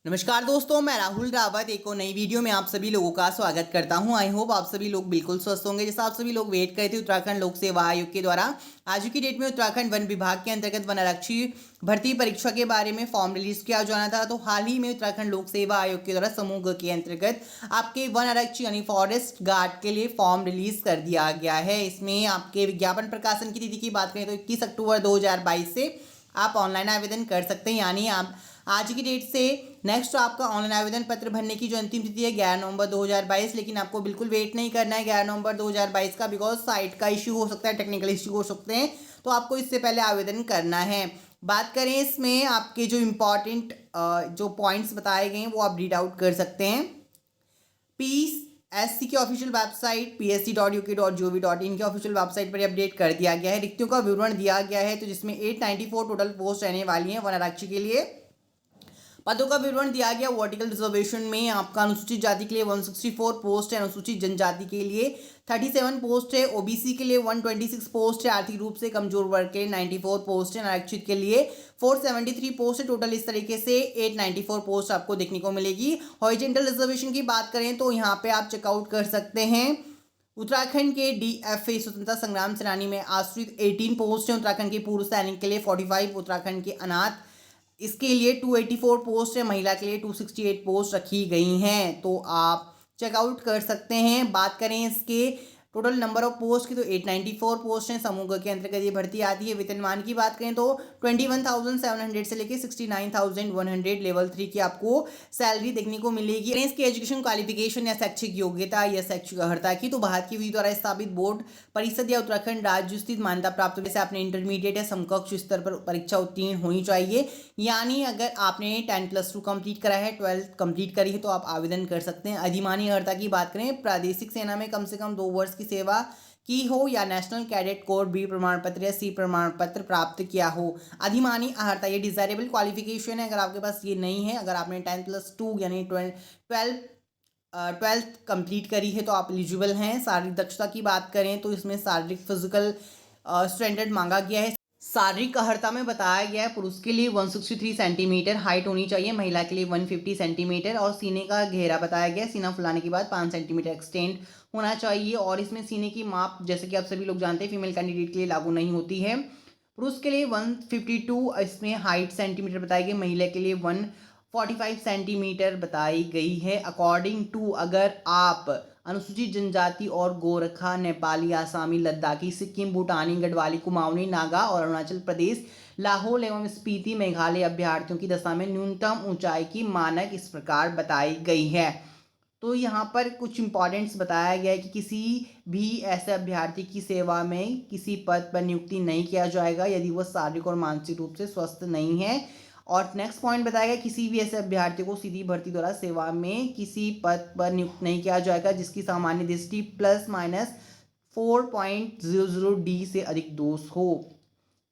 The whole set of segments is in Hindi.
नमस्कार दोस्तों, मैं राहुल रावत एक और नई वीडियो में आप सभी लोगों का स्वागत करता हूं। आई होप आप सभी लोग बिल्कुल स्वस्थ होंगे। जैसा आप सभी लोग वेट करते थे उत्तराखंड लोक सेवा आयोग के द्वारा आज की डेट में उत्तराखंड वन विभाग के अंतर्गत वन आरक्षी भर्ती परीक्षा के बारे में फॉर्म रिलीज किया जाना था। तो हाल ही में उत्तराखंड लोक सेवा आयोग के द्वारा समूह ग के अंतर्गत आपके वन आरक्षी यानी फॉरेस्ट गार्ड के लिए फॉर्म रिलीज कर दिया गया है। इसमें आपके विज्ञापन प्रकाशन की तिथि की बात करें तो 21 अक्टूबर 2022 से आप ऑनलाइन आवेदन कर सकते हैं। यानी आप आज की डेट से नेक्स्ट आपका ऑनलाइन आवेदन पत्र भरने की जो अंतिम तिथि है 11 नवंबर 2022। लेकिन आपको बिल्कुल वेट नहीं करना है 11 नवंबर 2022 का, बिकॉज साइट का इश्यू हो सकता है, टेक्निकल इश्यू हो सकते हैं, तो आपको इससे पहले आवेदन करना है। बात करें इसमें आपके जो इम्पॉर्टेंट जो पॉइंट्स बताए गए हैं वो आप रीड आउट कर सकते हैं। PSC की ऑफिशियल वेबसाइट psc.uk.gov.in की ऑफिशियल वेबसाइट पर अपडेट कर दिया गया है। रिक्तियों का विवरण दिया गया है, तो जिसमें 894 टोटल पोस्ट रहने वाली हैं वन आरक्षी के लिए। पदों का विवरण दिया गया। वर्टिकल रिजर्वेशन में आपका अनुसूचित जाति के लिए 164 पोस्ट है, अनुसूचित जनजाति के लिए 37 पोस्ट है, ओबीसी के लिए 126 पोस्ट है, आर्थिक रूप से कमजोर वर्ग के लिए 94 पोस्ट है, आरक्षित के लिए 473 पोस्ट है। टोटल इस तरीके से 894 पोस्ट आपको देखने को मिलेगी। हॉरिजॉन्टल रिजर्वेशन की बात करें तो यहाँ पे आप चेकआउट कर सकते हैं। उत्तराखंड के DFA स्वतंत्रता संग्राम सेनानी में आश्रित 18 पोस्ट हैं। उत्तराखंड के पूर्व सैनिक के लिए 45, उत्तराखंड के अनाथ इसके लिए 284 पोस्ट है, महिला के लिए 268 पोस्ट रखी गई हैं, तो आप चेकआउट कर सकते हैं। बात करें इसके टोटल नंबर ऑफ पोस्ट की तो 894 पोस्ट हैं। समूह के अंतर्गत ये भर्ती आती है। वेतनमान की बात करें तो 21,700 से लेकर 69,100 लेवल 3 की आपको सैलरी देखने को मिलेगी। इसकी एजुकेशन क्वालिफिकेशन या शैक्षिक योग्यता या शैक्षिक अर्हता की तो भारत की विधि द्वारा स्थापित बोर्ड परिषद या उत्तराखंड राज्य स्थित मान्यता प्राप्त जैसे आपने इंटरमीडिएट या समकक्ष स्तर पर परीक्षा उत्तीर्ण होनी चाहिए। यानी अगर आपने 10+2 कंप्लीट करा है, 12th कंप्लीट करी है, तो आप आवेदन कर सकते हैं। अधिमानी अर्हता की बात करें, प्रादेशिक सेना में कम से कम 2 वर्ष की सेवा की हो या नेशनल कैडेट कोर B प्रमाण पत्र या C प्रमाण पत्र प्राप्त किया हो। अधिमानी अर्हता ये डिजायरेबल क्वालिफिकेशन है। अगर आपके पास ये नहीं है, अगर आपने 10+2 यानी 12th कंप्लीट करी है, तो आप एलिजिबल हैं। शारीरिक दक्षता की बात करें तो इसमें शारीरिक फिजिकल स्टैंडर्ड मांगा गया है। शारीरिक अर्हता में बताया गया है पुरुष के लिए 163 सेंटीमीटर हाइट होनी चाहिए, महिला के लिए 150 सेंटीमीटर, और सीने का घेरा बताया गया है सीना फुलाने के बाद 5 सेंटीमीटर एक्सटेंड होना चाहिए। और इसमें सीने की माप जैसे कि आप सभी लोग जानते हैं फीमेल कैंडिडेट के लिए लागू नहीं होती है। पुरुष के लिए 152 इसमें हाइट सेंटीमीटर बताई गई, महिला के लिए 145 सेंटीमीटर बताई गई है। अकॉर्डिंग टू अगर आप अनुसूचित जनजाति और गोरखा, नेपाली, आसामी, लद्दाखी, सिक्किम, भूटानी, गढ़वाली, कुमाऊनी, नागा और अरुणाचल प्रदेश, लाहौल एवं स्पीति, मेघालय अभ्यर्थियों की दशा में न्यूनतम ऊंचाई की मानक इस प्रकार बताई गई है। तो यहाँ पर कुछ इंपॉर्टेंट्स बताया गया है कि किसी भी ऐसे अभ्यर्थी की सेवा में किसी पद पर नियुक्ति नहीं किया जाएगा यदि वह शारीरिक और मानसिक रूप से स्वस्थ नहीं है। और नेक्स्ट पॉइंट बताया गया किसी भी ऐसे अभ्यर्थी को सीधी भर्ती द्वारा सेवा में किसी पद पर नियुक्त नहीं किया जाएगा जिसकी सामान्य दृष्टि +/-4.00D से अधिक दोष हो।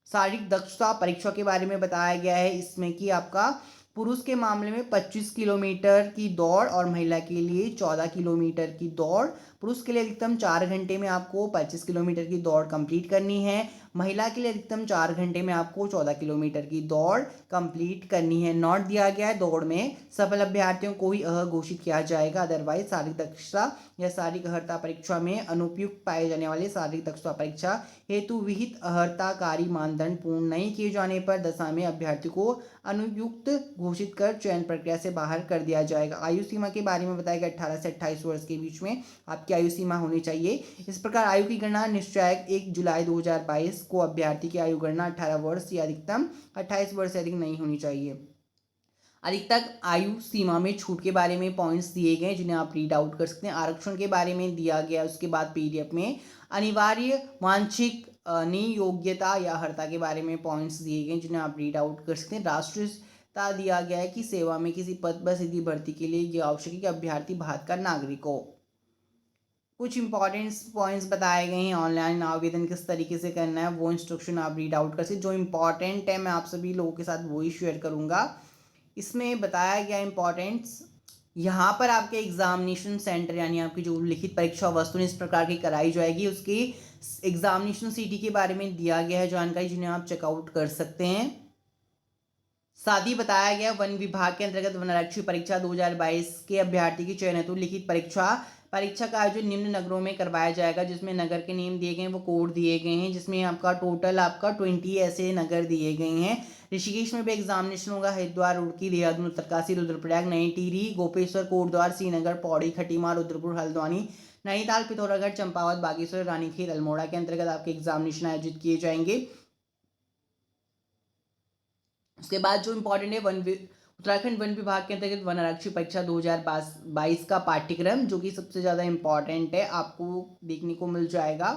शारीरिक दक्षता परीक्षा के बारे में बताया गया है इसमें कि आपका पुरुष के मामले में 25 किलोमीटर की दौड़ और महिला के लिए 14 किलोमीटर की दौड़। पुरुष के लिए अधिकतम 4 घंटे में आपको 25 किलोमीटर की दौड़ कंप्लीट करनी है, महिला के लिए अधिकतम 4 घंटे में आपको 14 किलोमीटर की दौड़ कंप्लीट करनी है। नोट दिया गया है दौड़ में सफल अभ्यर्थियों को ही घोषित किया जाएगा, अदरवाइज शारीरिक दक्षता या शारीरिक अर्हता परीक्षा में अनुपयुक्त पाए जाने वाले शारीरिक दक्षता परीक्षा हेतु विहित अर्हताकारी मानदंड पूर्ण नहीं किए जाने पर दशा में अभ्यर्थी को अनुपयुक्त घोषित कर चयन प्रक्रिया से बाहर कर दिया जाएगा। आयु सीमा के बारे में बताया गया 18 से 28 वर्ष के बीच में आपकी आयु सीमा होनी चाहिए। इस प्रकार आयु की गणना निश्चय 1 जुलाई 2022 को अभ्यर्थी की आयु गणना 18 वर्ष या अधिकतम 28 वर्ष से अधिक नहीं होनी चाहिए। अधिकतम आयु सीमा में छूट के बारे में पॉइंट्स दिए गए जिन्हें आप रीड आउट कर सकते हैं। आरक्षण के बारे में दिया गया, उसके बाद PDF में अनिवार्य वांछिक नियोग्यता या अर्हता के बारे में पॉइंट्स दिए गए जिन्हें आप रीड आउट कर सकते हैं। राष्ट्रीयता दिया गया है कि सेवा में किसी पद पर सीधी भर्ती के लिए यह आवश्यक है कि अभ्यर्थी भारत का नागरिक हो। कुछ इंपॉर्टेंट पॉइंट्स बताए गए हैं। ऑनलाइन आवेदन किस तरीके से करना है वो इंस्ट्रक्शन आप रीड आउट कर सकते। जो इंपॉर्टेंट है मैं आप सभी लोगों के साथ वही शेयर करूंगा। इसमें बताया गया इंपॉर्टेंट्स, यहाँ पर आपके एग्जामिनेशन सेंटर यानी आपकी जो लिखित परीक्षा वस्तु इस प्रकार की कराई जाएगी, उसकी एग्जामिनेशन सिटी के बारे में दिया गया है जानकारी जिन्हें आप चेकआउट कर सकते हैं। साथ ही बताया गया वन विभाग के अंतर्गत वन आरक्षी परीक्षा 2022 के अभ्यर्थी की चयन हेतु लिखित परीक्षा परीक्षा का आयोजन निम्न नगरों में करवाया जाएगा, जिसमें नगर के नेम दिए गए हैं, वो कोड दिए गए हैं, जिसमें आपका टोटल आपका 20 ऐसे नगर दिए गए हैं। ऋषिकेश में भी एग्जामिनेशन होगा, हरिद्वार, रुड़की, देहरादून, उत्तरकाशी, रुद्रप्रयाग, नई टिहरी, गोपेश्वर, कोटद्वार, श्रीनगर, पौड़ी, खटीमा, रुद्रपुर, हल्द्वानी, नैनीताल, पिथौरागढ़, चंपावत, बागेश्वर, रानीखेत, अल्मोड़ा के अंतर्गत आपके एग्जामिनेशन आयोजित किए जाएंगे। उसके बाद जो इम्पोर्टेंट है उत्तराखंड वन विभाग के अंतर्गत वन आरक्षी परीक्षा 2022 का पाठ्यक्रम, जो कि सबसे ज़्यादा इम्पॉर्टेंट है, आपको देखने को मिल जाएगा।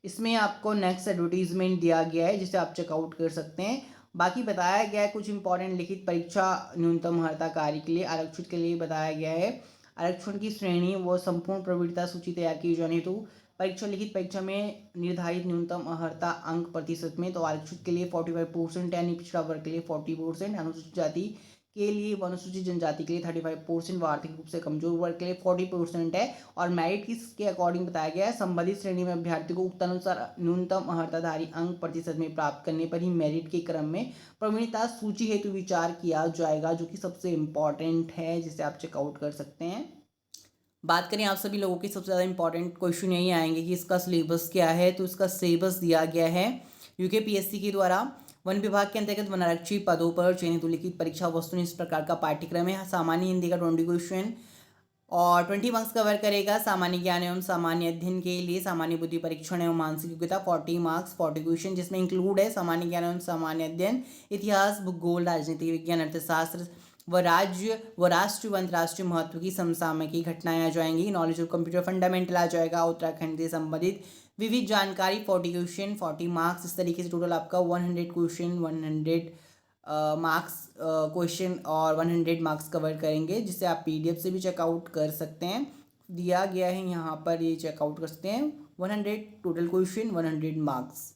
इसमें आपको नेक्स्ट एडवर्टीजमेंट दिया गया है, जिसे आप चेकआउट कर सकते हैं। बाकी बताया गया है कुछ इंपॉर्टेंट लिखित परीक्षा न्यूनतम अर्हता कार्य के लिए आरक्षित के लिए बताया गया है। आरक्षण की श्रेणी व संपूर्ण प्रवृत्ता सूची तैयार की जाने हेतु परीक्षा लिखित परीक्षा में निर्धारित न्यूनतम अर्हता अंक प्रतिशत में तो आरक्षित के लिए 45% यानी पिछड़ा वर्ग के लिए 40%, अनुसूचित जाति के लिए व अनुसूचित जनजाति के लिए 35% व आर्थिक रूप से कमजोर वर्ग के लिए 40% है। और मेरिट किसके अकॉर्डिंग बताया गया है, संबंधित श्रेणी में अभ्यर्थी को उक्त अनुसार न्यूनतम अर्हताधारी अंक प्रतिशत में प्राप्त करने पर ही मेरिट के क्रम में प्रवीणता सूची हेतु विचार किया जाएगा, जो कि सबसे इंपॉर्टेंट है, जिसे आप चेकआउट कर सकते हैं। बात करें आप सभी लोगों की सबसे ज़्यादा इंपॉर्टेंट क्वेश्चन यही आएंगे कि इसका सिलेबस क्या है। तो इसका सिलेबस दिया गया है यूकेपीएससी के द्वारा वन विभाग के अंतर्गत वन आरक्षी पदों पर चयनित लिखित परीक्षा वस्तुनिष्ठ इस प्रकार का पाठ्यक्रम है। सामान्य हिंदी का 20 क्वेश्चन और 20 मार्क्स कवर करेगा। सामान्य ज्ञान एवं सामान्य अध्ययन के लिए सामान्य बुद्धि परीक्षण एवं मानसिक योग्यता 40 मार्क्स 40 क्वेश्चन, जिसमें इंक्लूड है सामान्य ज्ञान एवं सामान्य अध्ययन, इतिहास, भूगोल, राजनीतिक विज्ञान, अर्थशास्त्र व राज्य व राष्ट्रीय व अंतर्राष्ट्रीय महत्व की समसामयिक घटनाएं आ जाएंगी। नॉलेज ऑफ कंप्यूटर फंडामेंटल आ जाएगा। उत्तराखंड से संबंधित विविध जानकारी 40 क्वेश्चन 40 मार्क्स, इस तरीके से टोटल आपका 100 क्वेश्चन 100 मार्क्स क्वेश्चन और 100 मार्क्स कवर करेंगे, जिसे आप पीडीएफ से भी चेकआउट कर सकते हैं। दिया गया है यहाँ पर, ये चेकआउट कर सकते हैं। 100 टोटल क्वेश्चन 100 मार्क्स।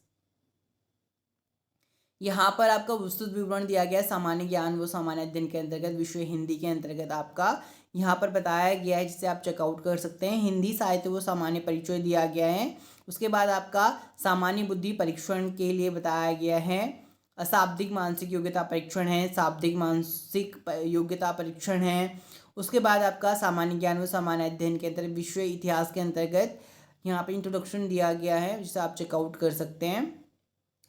यहाँ पर आपका विस्तृत विवरण दिया गया है सामान्य ज्ञान व सामान्य अध्ययन के अंतर्गत विषय हिंदी के अंतर्गत आपका यहाँ पर बताया गया है, जिसे आप चेकआउट कर सकते हैं। हिंदी साहित्य व सामान्य परिचय दिया गया है। उसके बाद आपका सामान्य बुद्धि परीक्षण के लिए बताया गया है। अशाब्दिक मानसिक योग्यता परीक्षण है, शाब्दिक मानसिक योग्यता परीक्षण है। उसके बाद आपका सामान्य ज्ञान व सामान्य अध्ययन के अंतर्गत विश्व इतिहास के अंतर्गत यहाँ पे इंट्रोडक्शन दिया गया है, जिसे आप चेकआउट कर सकते हैं।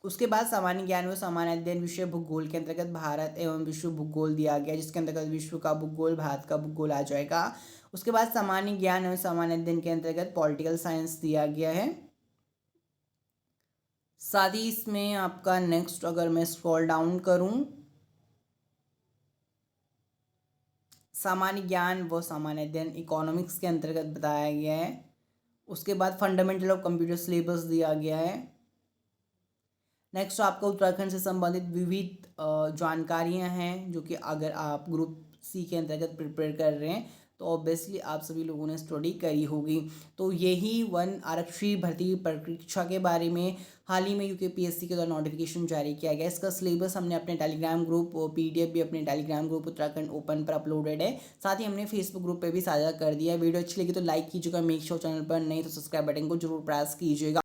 उसके बाद सामान्य ज्ञान व सामान्य अध्ययन विषय भूगोल के अंतर्गत भारत एवं विश्व भूगोल दिया गया, जिसके अंतर्गत विश्व का भूगोल, भारत का भूगोल आ जाएगा। उसके बाद सामान्य ज्ञान एवं सामान्य अध्ययन के अंतर्गत पॉलिटिकल साइंस दिया गया है। साथ ही इसमें आपका नेक्स्ट अगर मैं स्क्रॉल डाउन करूं, सामान्य ज्ञान व सामान्य अध्ययन इकोनॉमिक्स के अंतर्गत बताया गया है। उसके बाद फंडामेंटल ऑफ कंप्यूटर सिलेबस दिया गया है। नेक्स्ट आपका उत्तराखंड से संबंधित विविध जानकारियां हैं, जो कि अगर आप ग्रुप सी के अंतर्गत प्रिपेयर कर रहे हैं तो ऑब्वियसली आप सभी लोगों ने स्टडी करी होगी। तो यही वन आरक्षी भर्ती परीक्षा के बारे में हाल ही में यूकेपीएससी के द्वारा नोटिफिकेशन जारी किया गया। इसका सिलेबस हमने अपने टेलीग्राम ग्रुप और पीडीएफ भी अपने टेलीग्राम ग्रुप उत्तराखंड ओपन पर अपलोडेड है। साथ ही हमने फेसबुक ग्रुप पे भी साझा कर दिया है। वीडियो अच्छी लगी तो लाइक कीजिएगा, मेक श्योर चैनल पर नहीं तो सब्सक्राइब बटन को जरूर प्रेस कीजिएगा।